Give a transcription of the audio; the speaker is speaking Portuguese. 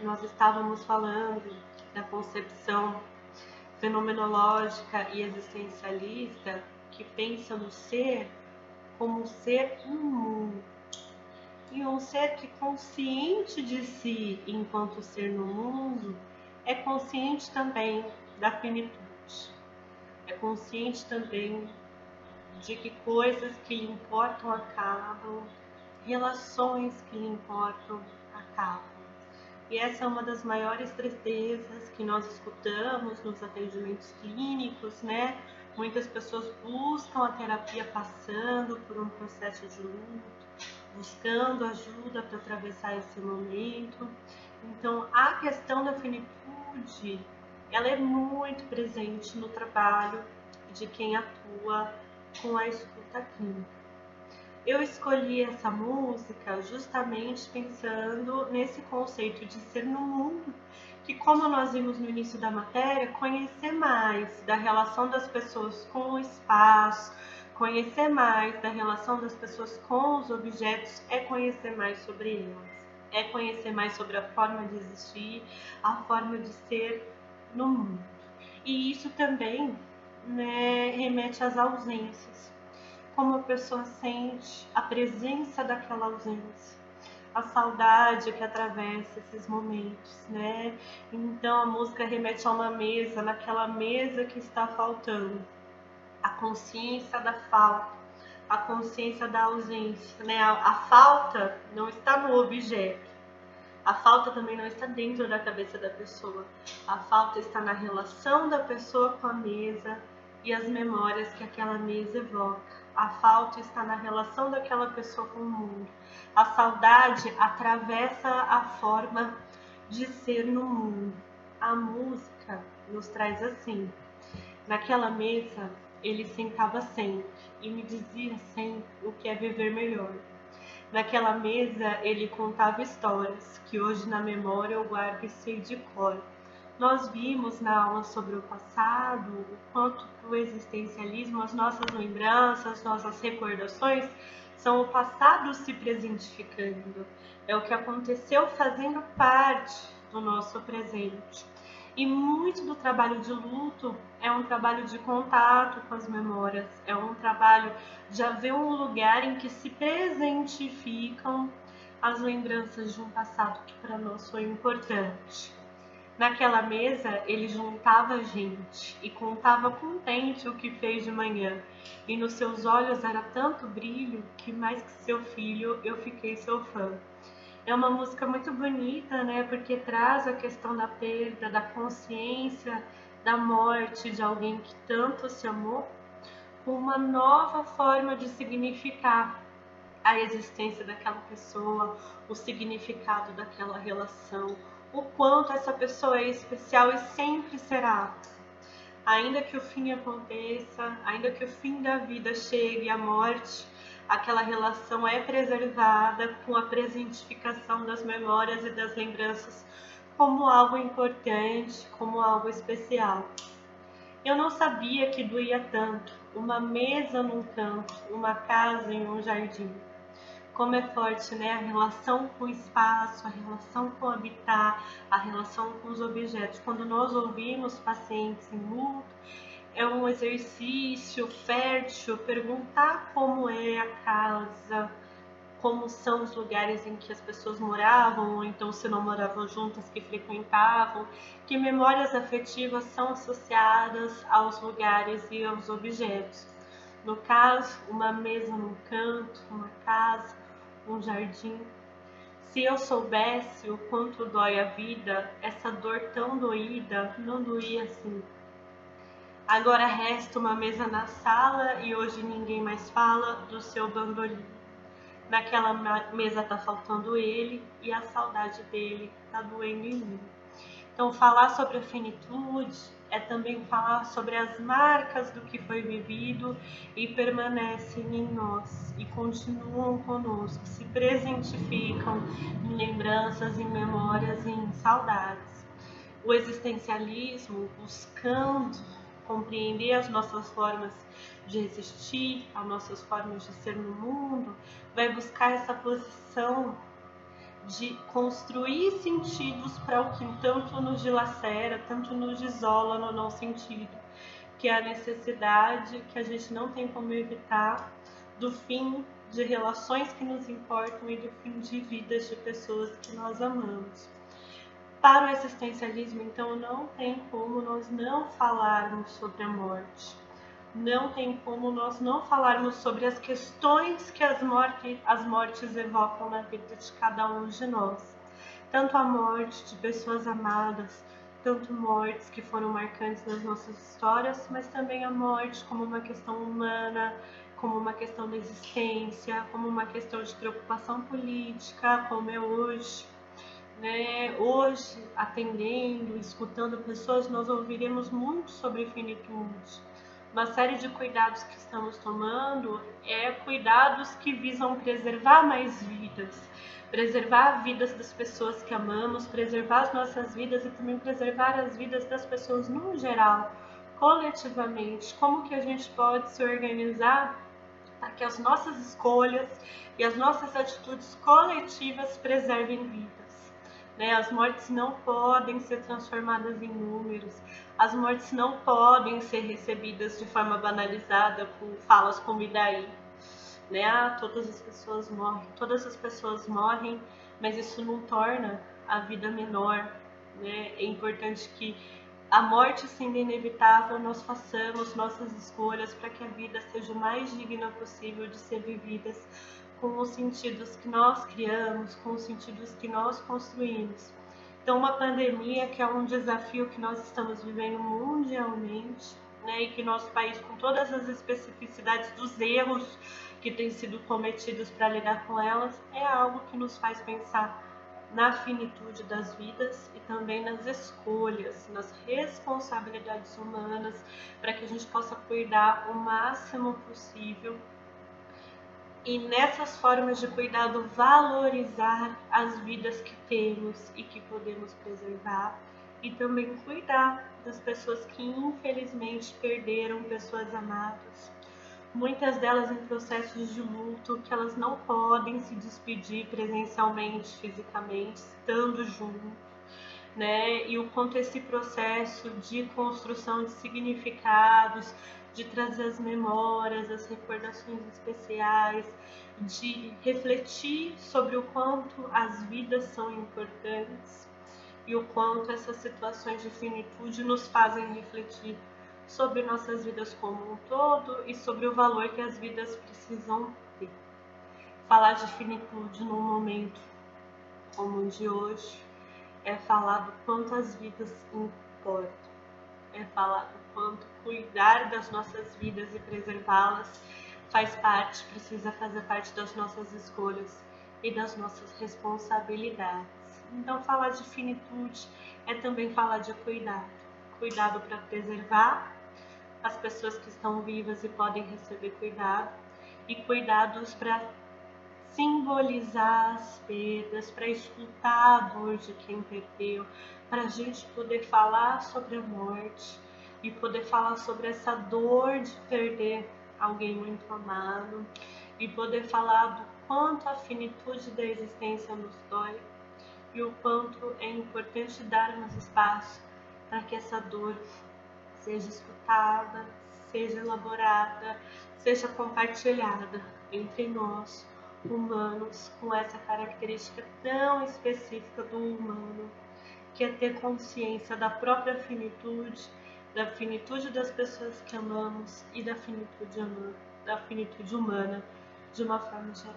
nós estávamos falando da concepção fenomenológica e existencialista que pensa no ser como um ser no mundo. E um ser que, consciente de si enquanto ser no mundo, é consciente também da finitude. É consciente também de que coisas que lhe importam acabam, relações que lhe importam acabam. E essa é uma das maiores tristezas que nós escutamos nos atendimentos clínicos, né? Muitas pessoas buscam a terapia passando por um processo de luto, buscando ajuda para atravessar esse momento. Então, a questão da finitude, ela é muito presente no trabalho de quem atua com a escuta clínica. Eu escolhi essa música justamente pensando nesse conceito de ser no mundo, que, como nós vimos no início da matéria, conhecer mais da relação das pessoas com o espaço, conhecer mais da relação das pessoas com os objetos, é conhecer mais sobre elas, é conhecer mais sobre a forma de existir, a forma de ser no mundo. E isso também, né, remete às ausências. Como a pessoa sente a presença daquela ausência, a saudade que atravessa esses momentos, né? Então a música remete a uma mesa, naquela mesa que está faltando, a consciência da falta, a consciência da ausência, né? A falta não está no objeto, a falta também não está dentro da cabeça da pessoa, a falta está na relação da pessoa com a mesa e as memórias que aquela mesa evoca. A falta está na relação daquela pessoa com o mundo. A saudade atravessa a forma de ser no mundo. A música nos traz assim. Naquela mesa, ele sentava sempre e me dizia sempre o que é viver melhor. Naquela mesa, ele contava histórias que hoje na memória eu guardo e sei de cor. Nós vimos na aula sobre o passado o quanto o existencialismo, as nossas lembranças, nossas recordações, são o passado se presentificando. É o que aconteceu fazendo parte do nosso presente. E muito do trabalho de luto é um trabalho de contato com as memórias, é um trabalho de haver um lugar em que se presentificam as lembranças de um passado que para nós foi importante. Naquela mesa, ele juntava a gente e contava contente o que fez de manhã. E nos seus olhos era tanto brilho que, mais que seu filho, eu fiquei seu fã. É uma música muito bonita, né? Porque traz a questão da perda, da consciência, da morte de alguém que tanto se amou, com uma nova forma de significar a existência daquela pessoa, o significado daquela relação, o quanto essa pessoa é especial e sempre será. Ainda que o fim aconteça, ainda que o fim da vida chegue, a morte, aquela relação é preservada com a presentificação das memórias e das lembranças como algo importante, como algo especial. Eu não sabia que doía tanto, uma mesa num canto, uma casa em um jardim. Como é forte, né? A relação com o espaço, a relação com o habitat, a relação com os objetos. Quando nós ouvimos pacientes em luto, é um exercício fértil perguntar como é a casa, como são os lugares em que as pessoas moravam, ou então se não moravam juntas, que frequentavam, que memórias afetivas são associadas aos lugares e aos objetos. No caso, uma mesa num canto, uma casa, um jardim. Se eu soubesse o quanto dói a vida, essa dor tão doída não doía assim. Agora resta uma mesa na sala e hoje ninguém mais fala do seu bandolim. Naquela mesa tá faltando ele e a saudade dele tá doendo em mim. Então, falar sobre a finitude é também falar sobre as marcas do que foi vivido e permanecem em nós e continuam conosco, se presentificam em lembranças, em memórias e em saudades. O existencialismo, buscando compreender as nossas formas de existir, as nossas formas de ser no mundo, vai buscar essa posição de construir sentidos para o que tanto nos dilacera, tanto nos isola no não sentido, que é a necessidade que a gente não tem como evitar do fim de relações que nos importam e do fim de vidas de pessoas que nós amamos. Para o existencialismo, então, não tem como nós não falarmos sobre a morte. Não tem como nós não falarmos sobre as questões que as mortes evocam na vida de cada um de nós. Tanto a morte de pessoas amadas, tanto mortes que foram marcantes nas nossas histórias, mas também a morte como uma questão humana, como uma questão da existência, como uma questão de preocupação política, como é hoje. Hoje, atendendo, escutando pessoas, nós ouviremos muito sobre finitude. Uma série de cuidados que estamos tomando cuidados que visam preservar mais vidas, preservar vidas das pessoas que amamos, preservar as nossas vidas e também preservar as vidas das pessoas no geral, coletivamente. Como que a gente pode se organizar para que as nossas escolhas e as nossas atitudes coletivas preservem vidas? As mortes não podem ser transformadas em números, as mortes não podem ser recebidas de forma banalizada por falas como "e daí?". Todas as pessoas morrem, mas isso não torna a vida menor. É importante que, a morte sendo inevitável, nós façamos nossas escolhas para que a vida seja o mais digna possível de ser vivida, com os sentidos que nós criamos, com os sentidos que nós construímos. Então, uma pandemia que é um desafio que nós estamos vivendo mundialmente, e que nosso país, com todas as especificidades dos erros que têm sido cometidos para lidar com elas, é algo que nos faz pensar na finitude das vidas e também nas escolhas, nas responsabilidades humanas, para que a gente possa cuidar o máximo possível e, nessas formas de cuidado, valorizar as vidas que temos e que podemos preservar, e também cuidar das pessoas que infelizmente perderam pessoas amadas, muitas delas em processos de luto, que elas não podem se despedir presencialmente, fisicamente, estando junto, e o quanto esse processo de construção de significados, de trazer as memórias, as recordações especiais, de refletir sobre o quanto as vidas são importantes e o quanto essas situações de finitude nos fazem refletir sobre nossas vidas como um todo e sobre o valor que as vidas precisam ter. Falar de finitude num momento como o de hoje é falar do quanto as vidas importam, é falar do quanto cuidar das nossas vidas e preservá-las precisa fazer parte das nossas escolhas e das nossas responsabilidades. Então, falar de finitude é também falar de cuidado para preservar as pessoas que estão vivas e podem receber cuidado, e cuidados para simbolizar as perdas, para escutar a dor de quem perdeu, para a gente poder falar sobre a morte e poder falar sobre essa dor de perder alguém muito amado, e poder falar do quanto a finitude da existência nos dói e o quanto é importante darmos espaço para que essa dor seja escutada, seja elaborada, seja compartilhada entre nós, humanos, com essa característica tão específica do humano, que é ter consciência da própria finitude, da finitude das pessoas que amamos e da finitude humana de uma forma geral.